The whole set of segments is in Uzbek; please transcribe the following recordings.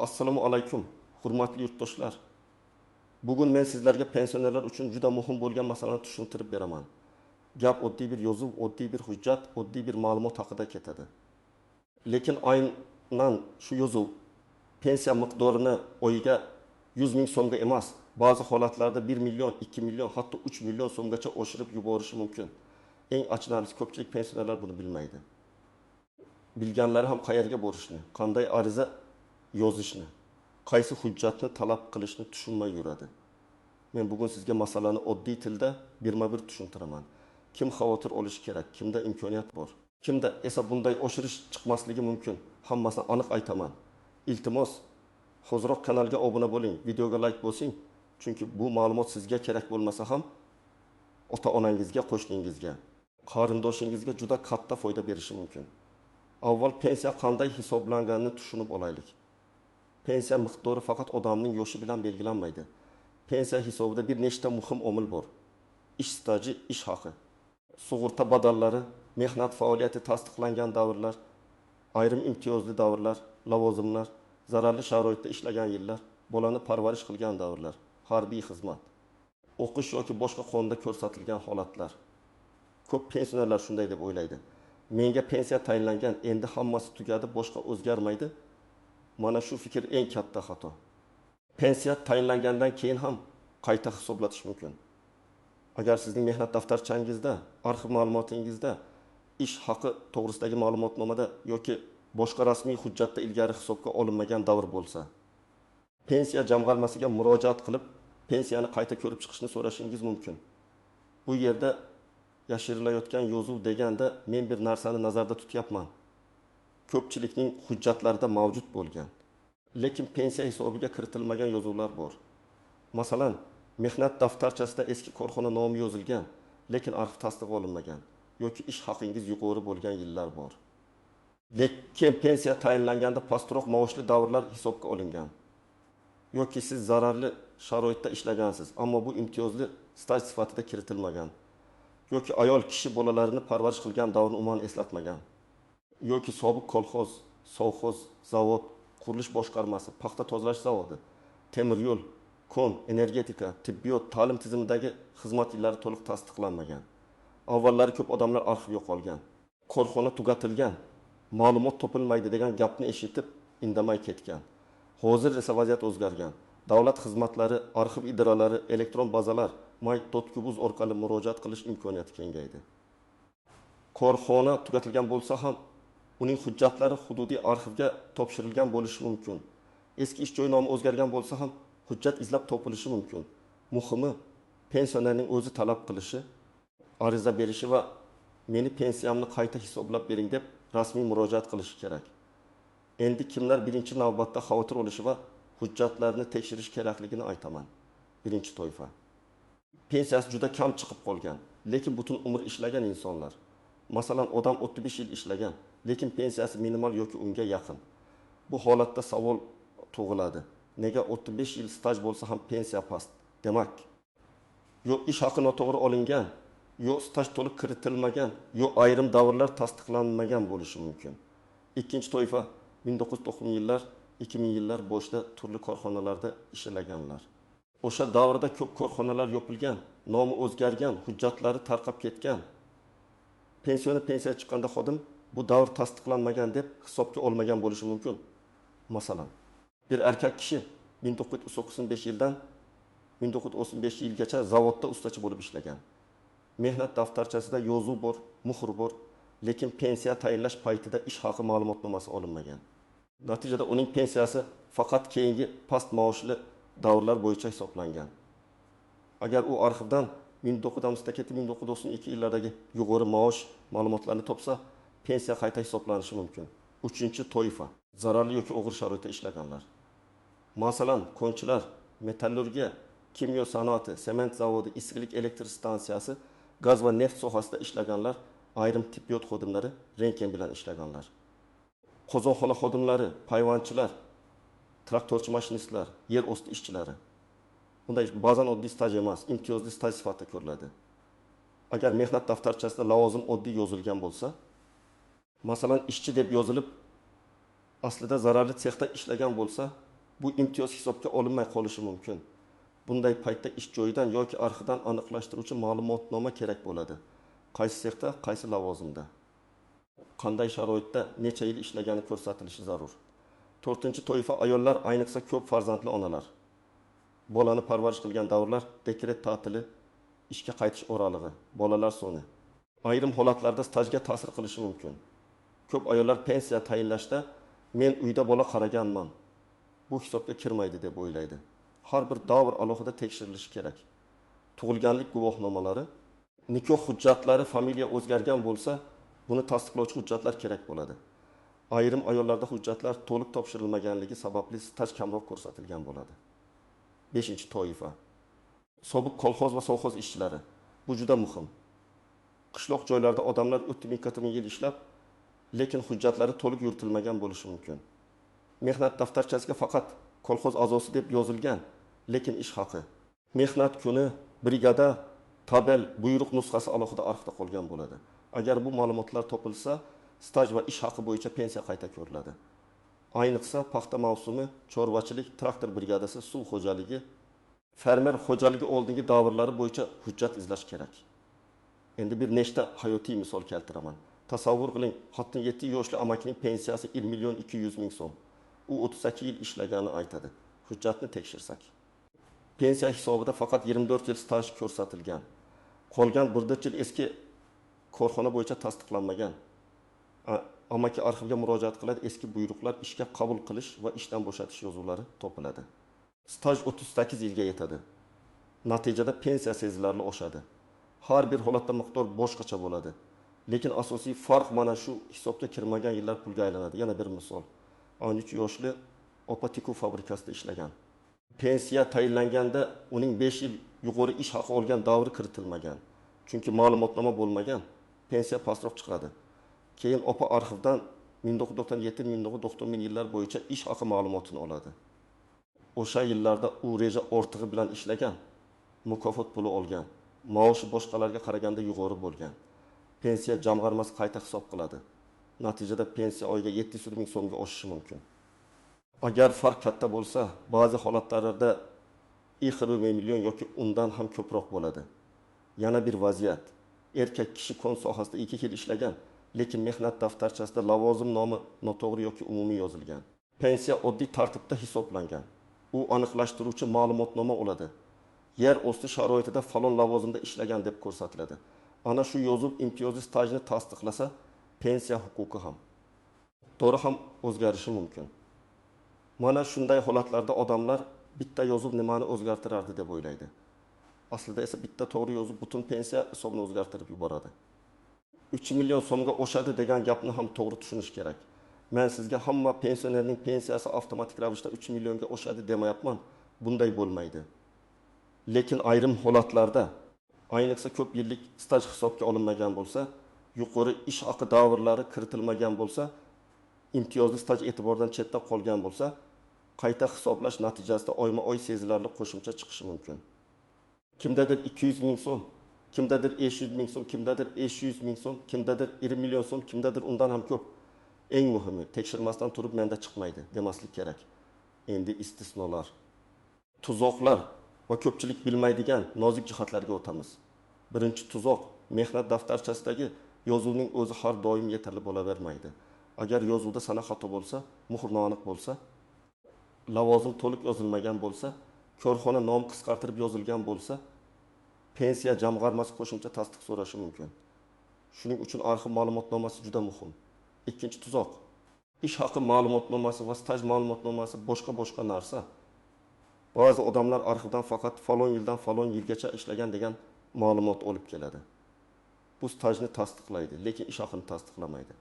Assalomu alaykum, hurmatli yurtdoshlar. Bugun men sizlarga pensionerlar uchun juda muhim bo'lgan masalani tushuntirib beraman. Gap oddiy bir yozuv, oddiy bir hujjat, oddiy bir ma'lumot haqida ketadi. Lekin aynan shu yozuv pensiya miqdorini oyiga 100 ming so'mga emas, ba'zi holatlarda 1 million, 2 million, hatto 3 million so'mgacha oshirib yuborishi mumkin. Eng achinarlisi ko'pchilik pensionerlar buni bilmaydi. Bilganlari ham qayerga borishni, qanday ariza yozishni, qaysi hujjatni talab qilishni tushunmay yuradi. Men bugun sizga masalani oddiy tilda birma-bir tushuntiraman. Kim xavotir olishi kerak, kimda imkoniyat bor, kimda esa bunday oshirish chiqmasligi mumkin. Hammasini aniq aytaman. Iltimos, hozirroq kanalga obuna bo'ling, videoga like bosing, chunki bu ma'lumot sizga kerak bo'lmasa ham ota-onangizga, qo'shningizga, qarindoshingizga juda katta foyda berishi mumkin. Avval pensiya qanday hisoblanganini tushunib olaylik. Pensiya miqdori faqat odamning yoshi bilan belgilanmaydi. Pensiya hisobida bir nechta muhim omil bor. Ish staji, ish haqi, sug'urta badallari, mehnat faoliyati tasdiqlangan davrlar, ayrim imtiyozli davrlar, lavozimlar, zararli sharoitda ishlagan yillar, bolani parvarish qilgan davrlar, harbiy xizmat, o'qish yoki boshqa qonunda ko'rsatilgan holatlar. Ko'p pensionerlar shunday deb o'ylaydi. Menga pensiya tayinlangan, endi hammasi tugadi, boshqa o'zgarmaydi. Mana shu fikr eng katta xato. Pensiya tayinlangandan keyin ham qayta hisoblatish mumkin. Agar sizning mehnat daftarchangizda, arxiv ma'lumotingizda ish haqi to'g'risidagi ma'lumotnomada yoki boshqa rasmiy hujjatda ilgari hisobga olinmagan davr bo'lsa, pensiya jamg'armasiga murojaat qilib, pensiyani qayta ko'rib chiqishni so'rashingiz mumkin. Bu yerda yashirilayotgan yozuv deganda men bir narsani nazarda tutyapman. Ko'pchilikning hujjatlarida mavjud bo'lgan, lekin pensiya hisobiga kiritilmagan yozuvlar bor. Masalan, mehnat daftarchasida eski korxona nomi yozilgan, lekin arxiv tasdig'i olinmagan yoki ish haqingiz yuqori bo'lgan yillar bor. Lekin pensiya tayinlanganda pastroq maoshli davrlar hisobga olingan. Yoki siz zararli sharoitda ishlagansiz, ammo bu imtiyozli staj sifatida kiritilmagan. Yoki ayol kishi bolalarini parvarish qilgan davrni umuman eslatmagan. Yoki sobiq kolxoz, sovxoz, zavod, qurilish boshqarmasi, paxta tozalash zavodi, temir yo'l, kon, energetika, tibbiyot, ta'lim tizimidagi xizmat yillari to'liq tasdiqlanmagan. Avvallari ko'p odamlar arxiv yo'qolgan, korxona tugatilgan, ma'lumot topilmaydi degan gapni eshitib indamay ketgan. Hozir esa vaziyat o'zgargan. Davlat xizmatlari, arxiv idoralari, elektron bazalar, my.kubuz orqali murojaat qilish imkoniyati kengaydi. Korxona tugatilgan bo'lsa ham uning hujjatlari hududiy arxivga topshirilgan bo'lishi mumkin. Eski ish joyi nomi o'zgargan bo'lsa ham hujjat izlab topilishi mumkin. Muhimi, pensionerning o'zi talab qilishi, ariza berishi va meni pensiyamni qayta hisoblab bering deb rasmiy murojaat qilishi kerak. Endi kimlar birinchi navbatda xavotir olishi va hujjatlarni tekshirish kerakligini aytaman. Birinchi toifa. Pensiyasi juda kam chiqib qolgan, lekin butun umr ishlagan insonlar. Masalan, odam 35 yil ishlagan, lekin pensiyasi minimal yoki unga yaqin. Bu holatda savol tug'iladi. Nega 35 yil staj bo'lsa ham pensiya past? Demak, yo ish haqi noto'g'ri olingan, yo staj to'liq kiritilmagan, yo ayrim davrlar tasdiqlanmagan bo'lishi mumkin. Ikkinchi toifa 1990 yillar, 2000 yillar boshida turli korxonalarda ishlaganlar. O'sha davrda ko'p korxonalar yopilgan, nomi o'zgargan, hujjatlari tarqab ketgan. Pensiya chiqqanda xodim bu davr tasdiqlanmagan deb hisobga olmagan bo'lishi mumkin. Masalan, bir erkak kishi 1995 yildan 1935 yilgacha zavodda ustachi bo'lib ishlagan. Mehnat daftarchasida yozuv bor, muhr bor, lekin pensiya tayinlash paytida ish haqi ma'lumotnomasi olinmagan. Natijada uning pensiyasi faqat keyingi past maoshli davrlar bo'yicha hisoblangan. Agar u arxivdan 1992 yillardagi yuqori maosh ma'lumotlarni topsa, pensiya qayta hisoblanishi mumkin. Uchinchi toifa, zararli yoki og'ir sharoitda ishlaganlar. Masalan, konchilar, metallurgiya, kimyo sanoati, sement zavodi, issiqlik elektr stansiyasi, gaz va neft sohasida ishlaganlar, ayrim tibbiyot xodimlari, rentgen bilan ishlaganlar. Qozonxona xodimlari, payvandchilar, traktorchi mashinistlar, yer osti ishchilari. Bunday ba'zan oddiy staj emas, imtiyozli staj sifatida ko'riladi. Agar mehnat daftarchasida lavozim oddiy yozilgan bo'lsa, masalan, ishchi deb yozilib, aslida zararli sexda ishlagan bo'lsa, bu imtiyoz hisobga olinmay qolishi mumkin. Bunday paytda ish joyidan yoki arxidan aniqlashtiruvchi ma'lumotnoma kerak bo'ladi. Qaysi sexda, qaysi lavozimda, qanday sharoitda necha yil ishlagani ko'rsatilishi zarur. 4-toifa ayollar, ayniqsa ko'p farzandli onalar. Bolani parvarish qilgan davrlar, dekret ta'tili, ishga qaytish oralig'i, bolalar soni. Ayrim holatlarda stajga ta'sir qilishi mumkin. Ko'p ayollar pensiya tayinlashda men uyda bola qaraganman, bu hisobga kirmaydi deb o'ylaydi. Har bir davr alohida tekshirilishi kerak. Tug'ilganlik guvohnomalari, nikoh hujjatlari, familiya o'zgargan bo'lsa, buni tasdiqlovchi hujjatlar kerak bo'ladi. Ayrim ayollarda hujjatlar to'liq topshirilmaganligi sababli staj kamroq ko'rsatilgan bo'ladi. 5-toifa. Sobiq kolxoz va sovxoz ishchilari. Bu juda muhim. Qishloq joylarda odamlar o'tib ming yil ishlab, lekin hujjatlari to'liq yuritilmagan bo'lishi mumkin. Mehnat daftarchasiga faqat kolxoz a'zosi deb yozilgan, lekin ish haqi, mehnat kuni, brigada, tabel, buyruq nusxasi alohida arxivda qolgan bo'ladi. Agar bu ma'lumotlar topilsa, staj va ish haqi bo'yicha pensiya qayta ko'riladi. Ayniqsa paxta mavsumi, chorvachilik, traktor brigadasi, suv xo'jaligi, fermer xo'jaligi oldingi davrlari bo'yicha hujjat izlash kerak. Endi bir nechta hayotiy misol keltiraman. Tasavvur qiling, 67 yoshli amakining pensiyasi 1.200.000 so'm. U 32 yil ishlagani aytadi. Hujjatni tekshirsak, pensiya hisobida faqat 24 yil staj ko'rsatilgan. Qolgan 1 yil eski korxona bo'yicha tasdiqlanmagan. Amaki arxivga murojaat qiladi, eski buyruqlar, ishga qabul qilish va ishdan bo'shatish yozuvlari topiladi. Staj 38 yilga yetadi. Natijada pensiya sezilarli oshadi. Har bir holatda miqdor boshqacha bo'ladi. Lekin asosiy farq mana shu hisobga kirmagan yillar pulga aylanadi. Yana bir misol. 13 yoshli opa tikuv fabrikasida ishlagan. Pensiya tayinlanganda uning 5 yil yuqori ish haqi olgan davri kiritilmagan. Chunki ma'lumotnoma bo'lmagan, pensiya pastroq chiqadi. Keyin opa arxivdan 1997-1990 yillar bo'yicha ish haqi ma'lumotini oladi. O'sha yillarda u reja ortig'i bilan ishlagan, mukofot puli olgan, maoshi boshqalarga qaraganda yuqori bo'lgan. Pensiya jamg'armasi qayta hisob qiladi. Natijada pensiya oyiga 700.000 so'mga oshishi mumkin. Agar farq katta bo'lsa, ba'zi holatlarda 20 million yoki undan ham ko'proq bo'ladi. Yana bir vaziyat. Erkak kishi kon sohasida 2 yil ishlagan, lekin mehnat daftarchasida lavozim nomi noto'g'ri yoki umumiy yozilgan. Pensiya oddiy tartibda hisoblangan. U aniqlashtiruvchi ma'lumotnoma oladi. Yer osti sharoitida falon lavozimda ishlagan deb ko'rsatiladi. Ana shu yozuv imtiyozli stajni tasdiqlasa, pensiya huquqi ham, to'g'ri ham o'zgarishi mumkin. Mana shunday holatlarda odamlar bitta yozuv nimani o'zgartirardi deb o'ylaydi. Aslida esa bitta to'g'ri yozuv butun pensiya hisobini o'zgartirib yuboradi. 3 million so'mga oshadi degan gapni ham to'g'ri tushunish kerak. Men sizga hamma pensionerning pensiyasi avtomatik ravishda 3 millionga oshadi demayapman. Bunday bo'lmaydi. Lekin ayrim holatlarda, ayniqsa ko'p yillik staj hisobga olinmagan bo'lsa, yuqori ish haqi davrlari kiritilmagan bo'lsa, imtiyozli staj e'tibordan chetda qolgan bo'lsa, qayta hisoblash natijasida oyma-oy sezilarli qo'shimcha chiqishi mumkin. Kimdadir 200.000 so'm, kimdadir 500.000 so'm, kimdadir 500.000 so'm, kimdadir 1 million so'm, kimdadir undan ham ko'p. Eng muhimi, tekshirmasdan turib menda chiqmaydi demaslik kerak. Endi istisnolar, tuzoqlar va ko'pchilik bilmaydigan nozik jihatlarga o'tamiz. Birinchi tuzoq, mehnat daftarchasidagi yozuvning o'zi har doim yetarli bo'lavermaydi. Agar yozuvda sana xato bo'lsa, muhr noaniq bo'lsa, lavozim to'liq yozilmagan bo'lsa, korxona nomi qisqartirib yozilgan bo'lsa, pensiya jamg'armasi qo'shimcha tasdiq so'rashi mumkin. Shuning uchun arxiv ma'lumotnomasi juda muhim. Ikkinchi tuzoq, ish haqi ma'lumotnomasi va staj ma'lumotnomasi boshqa narsa. Ba'zi odamlar arxivdan faqat falon yildan falon yilgacha ishlagan degan ma'lumot olib keladi. Bu stajni tasdiqlaydi, lekin ish haqini tasdiqlamaydi.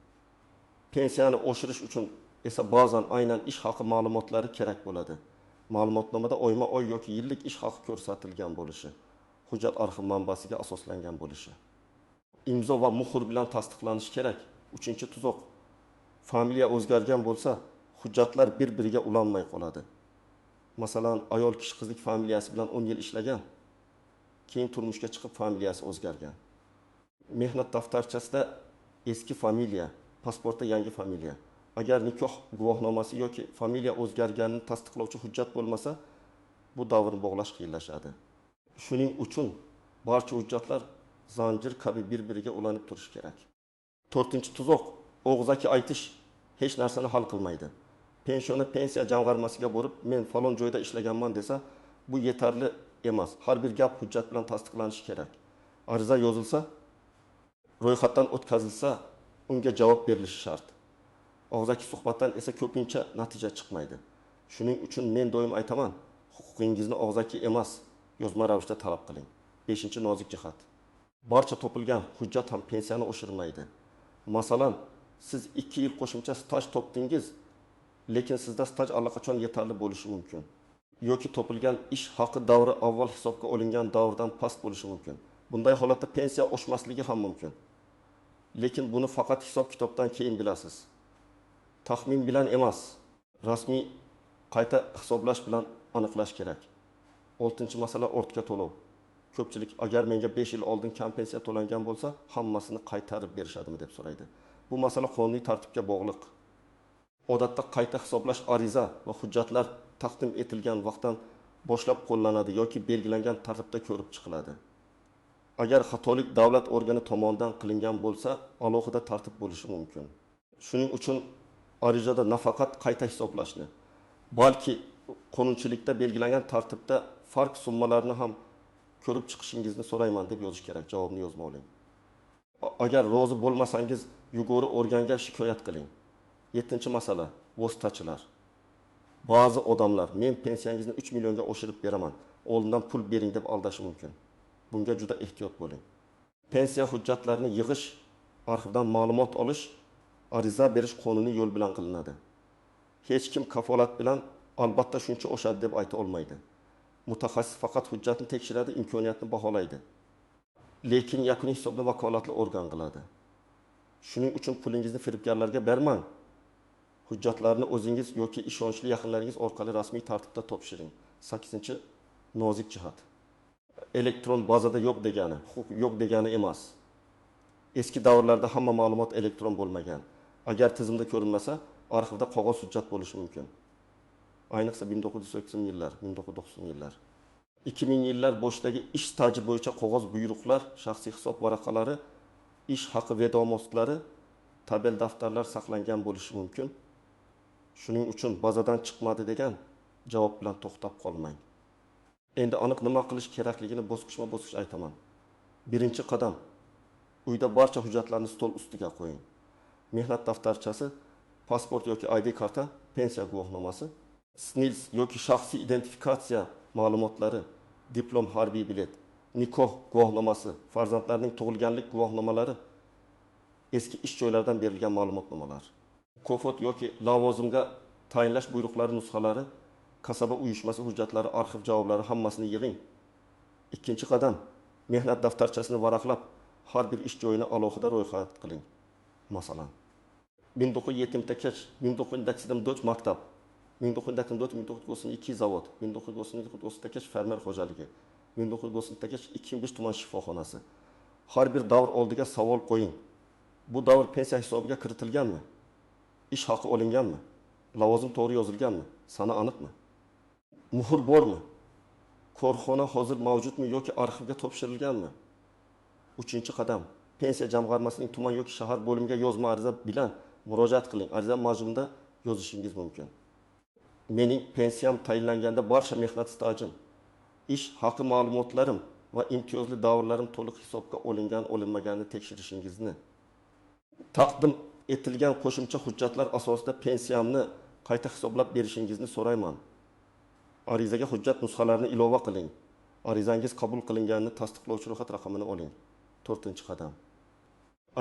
Pensiyani oshirish uchun esa ba'zan aynan ish haqi ma'lumotlari kerak bo'ladi. Ma'lumotnomada oyma-oy yoki yillik ish haqi ko'rsatilgan bo'lishi, hujjat arxiv manbasiga asoslangan bo'lishi, imzo va muhr bilan tasdiqlanishi kerak. Uchinchi tuzoq, familiya o'zgargan bo'lsa, hujjatlar bir-biriga ulanmay qoladi. Masalan, ayol kishi qizlik familiyasi bilan 10 yil ishlagan, keyin turmushga chiqib familiyasi o'zgargan. Mehnat daftarchasida eski familiya, pasportda yangi familiya. Agar nikoh guvohnomasi yoki familiya o'zgarganini tasdiqlovchi hujjat bo'lmasa, bu davrni bog'lash qiyinlashadi. Shuning uchun barcha hujjatlar zanjir kabi bir-biriga ulanib turishi kerak. 4-tuzoq og'zaki aytish hech narsani hal qilmaydi. Pensiya jamg'armasiga borib, men falon joyda ishlaganman desa, bu yetarli emas. Har bir gap hujjat bilan tasdiqlanishi kerak. Ariza yozilsa, ro'yxatdan o'tkazilsa, unga javob berilishi shart. Og'zaki suhbatdan esa ko'pincha natija chiqmaydi. Shuning uchun men doim aytaman, huquqingizni og'zaki emas, yozma ravishda talab qiling. 5-nozik jihat. Barcha topilgan hujjat ham pensiyani oshirmaydi. Masalan, siz 2 yil qo'shimcha staj topdingiz, lekin sizda staj allaqachon yetarli bo'lishi mumkin. Yoki topilgan ish haqi davri avval hisobga olingan davrdan past bo'lishi mumkin. Bunday holatda pensiya oshmasligi ham mumkin. Lekin buni faqat hisob-kitobdan keyin bilasiz. Taxmin bilan emas, rasmiy qayta hisoblash bilan aniqlash kerak. 6-masala ortga to'lov. Ko'pchilik agar menga 5 yil oldin kam pensiya to'langan bo'lsa, hammasini qaytarib berishadimi deb so'raydi. Bu masala qonuniy tartibga bog'liq. Odatda qayta hisoblash ariza va hujjatlar taqdim etilgan vaqtdan boshlab qo'llanadi yoki belgilangan tartibda ko'rib chiqiladi. Agar xatolik davlat organi tomonidan qilingan bo'lsa, alohida tartib bo'lishi mumkin. Shuning uchun arizada nafaqat qayta hisoblashni, balki qonunchilikda belgilangan tartibda farq summalarni ham ko'rib chiqishingizni so'rayman deb yozish kerak. Javobni yozma oling. Agar rozi bo'lmasangiz, yug'ori organga shikoyat qiling. 7-masala vositachilar. Ba'zi odamlar men pensiyangizni 3 millionga oshirib beraman, oldindan pul bering deb aldashi mumkin. Bunga juda ehtiyot bo'ling. Pensiya hujjatlarini yig'ish, arxivdan ma'lumot olish, ariza berish qonuniy yo'l bilan qilinadi. Hech kim kafolat bilan albatta shuncha oshadi deb ayta olmaydi. Mutaxassis faqat hujjatni tekshiradi, imkoniyatni baholaydi. Lekin yakuniy hisobni vakolatli organ qiladi. Shuning uchun pulingizni firibgarlarga bermang. Hujjatlarni o'zingiz yoki ishonchli yaqinlaringiz orqali rasmiy tartibda topshiring. 8-nozik jihat. Elektron bazada yo'q degani, huquq yo'q degani emas. Eski davrlarda hamma ma'lumot elektron bo'lmagan. Agar tizimda ko'rinmasa, arxivda qog'oz hujjat bo'lishi mumkin. Ayniqsa 1980-yillar, 1990-yillar. 2000-yillar boshidagi ish staji bo'yicha qog'oz buyruqlar, shaxsiy hisob varaqalari, ish haqi vedomotlari, tabel daftarlar saqlangan bo'lishi mumkin. Shuning uchun bazadan chiqmadi degan javob bilan to'xtab qolmang. Endi aniq nima qilish kerakligini bosqichma-bosqich aytaman. 1-qadam. Uyda barcha hujjatlarni stol ustiga qo'ying. Mehnat daftarchasi, pasport yoki ID karta, pensiya guvohnomasi, SNILS yoki shaxsiy identifikatsiya ma'lumotlari, diplom, harbiy bilet, nikoh guvohnomasi, farzandlarning tug'ilganlik guvohnomalari, eski ish joylaridan berilgan ma'lumotnomalar, kofot yoki lavozimga tayinlash buyruqlari nusxalari, kasaba uyushmasi hujjatlari, arxiv javoblari hammasini yig'ing. 2-qadam. Mehnat daftarchasini varaqlab, har bir ish joyini alohida ro'yxat qiling. Masalan, 1970-gacha 1984 maktab, 1992 zavod, 1992 fermer xo'jaligi, 1992 2005 tuman shifoxonasi. Har bir davr oldiga savol qo'ying. Bu davr pensiya hisobiga kiritilganmi? Ish haqi olinganmi? Lavozim to'g'ri yozilganmi? Sana aniqmi? Muhr bormi? Korxona hozir mavjudmi yoki arxivga topshirilganmi? 3-qadam. Pensiya jamg'armasining tuman yoki shahar bo'limiga yozma ariza bilan murojaat qiling. Ariza mazmunida yozishingiz mumkin. Mening pensiyam tayinlanganda barcha mehnat stajim, ish haqi ma'lumotlarim va imtiyozli davrlarim to'liq hisobga olinmaganini tekshirishingizni. Taqdim etilgan qo'shimcha hujjatlar asosida pensiyamni qayta hisoblab berishingizni so'rayman. Arizaga hujjat nusxalarini ilova qiling. Arizangiz qabul qilinganini tasdiqlovchi ro'yxat raqamini oling. 4-qadam.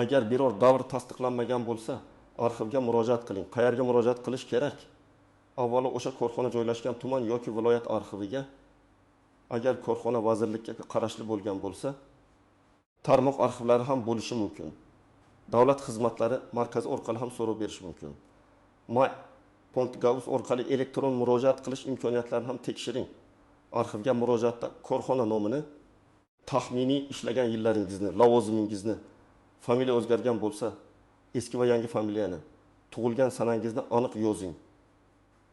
Agar biror davr tasdiqlanmagan bo'lsa, arxivga murojaat qiling. Qayerga murojaat qilish kerak? Avvalo o'sha korxona joylashgan tuman yoki viloyat arxiviga, agar korxona vazirlikka qarashli bo'lgan bo'lsa, tarmoq arxivlari ham bo'lishi mumkin. Davlat xizmatlari markazi orqali ham so'rov berish mumkin. My.gov orqali elektron murojaat qilish imkoniyatlarini ham tekshiring. Arxivga murojaatda korxona nomini, taxminiy ishlagan yillaringizni, lavozimingizni, familiya o'zgargan bo'lsa, eski va yangi familiyani, Tug'ilgan sanangizni aniq yozing.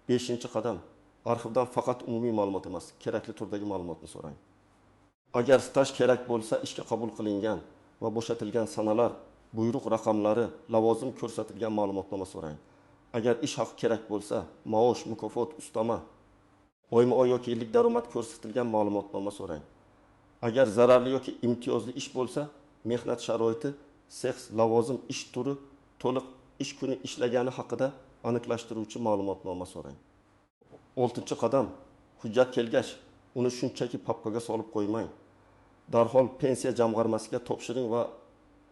5-qadam. Arxivdan faqat umumiy ma'lumot emas, kerakli turdagi ma'lumotni so'rang. Agar staj kerak bo'lsa, ishga qabul qilingan va bo'shatilgan sanalar, buyruq raqamlari, lavozim ko'rsatilgan ma'lumotnoma so'rang. Agar ish haqi kerak bo'lsa, maosh, mukofot, ustama, oyma-oy yoki yillik daromad ko'rsatilgan ma'lumotnoma so'rang. Agar zararli yoki imtiyozli ish bo'lsa, mehnat sharoiti, sex, lavozim, ish turi, to'liq ish kuni ishlagani haqida aniqlashtiruvchi ma'lumotnoma so'rang. 6-qadam. Hujjat kelgach, uni shunchaki papkaga solib qo'ymang. Darhol pensiya jamg'armasiga topshiring va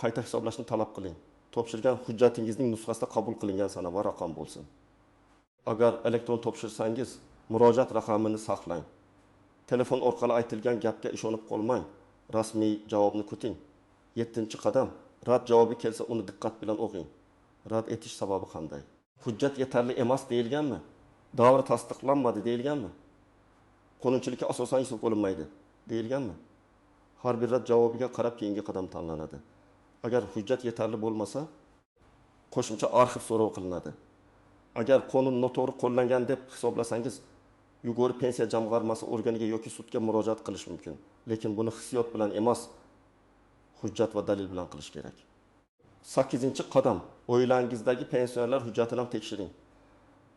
qayta hisoblashni talab qiling. Topshirgan hujjatingizning nusxasida qabul qilingan sana va raqam bo'lsin. Agar elektron topshirsangiz, murojaat raqamini saqlang. Telefon orqali aytilgan gapga ishonib qolmang. Rasmiy javobni kuting. 7-qadam. Rad javobi kelsa, uni diqqat bilan o'qing. Rad etish sababi qanday? Hujjat yetarli emas deyilganmi? Davr tasdiqlanmadi deyilganmi? Qonunchilikka asosan ish qo'llanmaydi deyilganmi? Har bir rad javobiga qarab keyingi qadam tanlanadi. Agar hujjat yetarli bo'lmasa, qo'shimcha arxiv so'rov qilinadi. Agar qonun noto'g'ri qo'llangan deb hisoblasangiz, yuqori pensiya jamg'armasi organiga yoki sudga murojaat qilish mumkin. Lekin buni hissiyot bilan emas, hujjat va dalil bilan qilish kerak. 8-qadam. Oilangizdagi pensionerlar hujjatini ham tekshiring.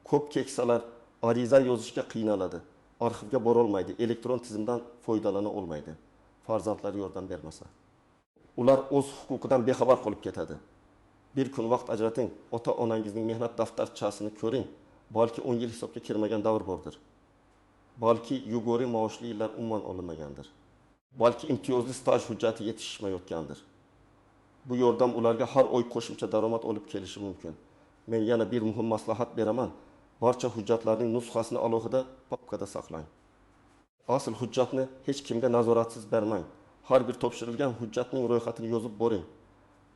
Ko'p keksalar ariza yozishga qiynaladi. Arxivga bora olmaydi, elektron tizimdan foydalana olmaydi. Farzandlari yordam bermasa. Ular o'z huquqidan bexabar qolib ketadi. Bir kun vaqt ajrating, ota-onangizning mehnat daftarchasini ko'ring. Balki 10 yil hisobga kirmagan davr bordir. Balki yuqori maoshli yillar umuman olinmagandir. Balki imtiyozli staj hujjati yetishmayotgandir. Bu yordam ularga har oy qo'shimcha daromad olib kelishi mumkin. Men yana bir muhim maslahat beraman. Barcha hujjatlarning nusxasini alohida papkada saqlang. Asl hujjatni hech kimga nazoratsiz bermang. Har bir topshirilgan hujjatning ro'yxatini yozib boring.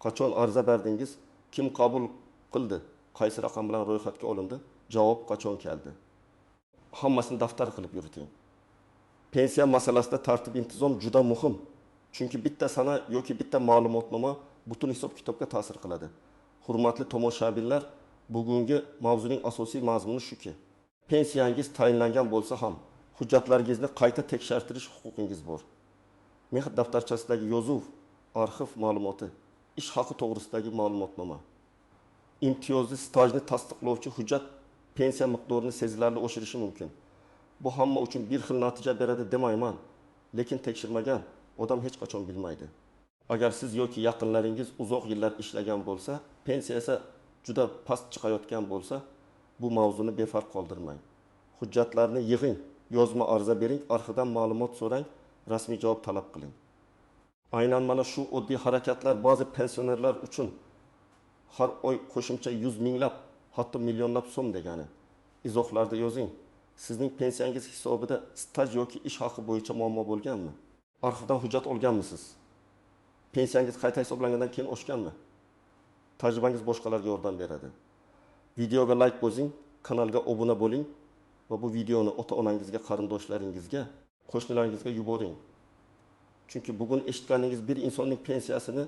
Qachon ariza berdingiz, kim qabul qildi, qaysi raqam bilan ro'yxatga olindi, javob qachon keldi. Hammasini daftar qilib yuriting. Pensiya masalasida tartib intizom juda muhim. Chunki bitta sana yoki bitta ma'lumotnoma butun hisob kitobga ta'sir qiladi. Hurmatli tomoshabinlar, bugungi mavzuning asosiy mazmuni shuki, pensiyangiz tayinlangan bo'lsa ham, hujjatlaringizni qayta tekshirdirish huquqingiz bor. Mehnat daftarchasidagi yozuv, arxiv ma'lumoti, ish haqi to'g'risidagi ma'lumotnoma, imtiyozli stajni tasdiqlovchi hujjat pensiya miqdorini sezilarli oshirishi mumkin. Bu hamma uchun bir xil natija beradi demayman, lekin tekshirmagan odam hech qachon bilmaydi. Agar siz yoki yaqinlaringiz uzoq yillar ishlagan bo'lsa, pensiya esa juda past chiqayotgan bo'lsa, bu mavzuni befarq qoldirmang. Hujjatlarni yig'ing, yozma ariza bering, arxivdan ma'lumot so'rang, rasmiy javob talab qiling. Aynan mana shu oddiy harakatlar ba'zi pensionerlar uchun har oy qo'shimcha 100 minglab, hatto millionlab so'm degani. Izohlarda yozing. Sizning pensiyangiz hisobida staj yoki ish haqi bo'yicha muammo bo'lganmi? Arxivdan hujjat olganmisiz? Pensiyangiz qayta hisoblangandan keyin oshganmi? Tajribangiz boshqalarga yordam beradi. Videoga like bosing, kanalga obuna bo'ling va bu videoni ota-onangizga, qarindoshlaringizga, qo'shnilaringizga yuboring. Chunki bugun eshitganingiz bir insonning pensiyasini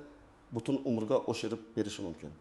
butun umrga oshirib berishi mumkin.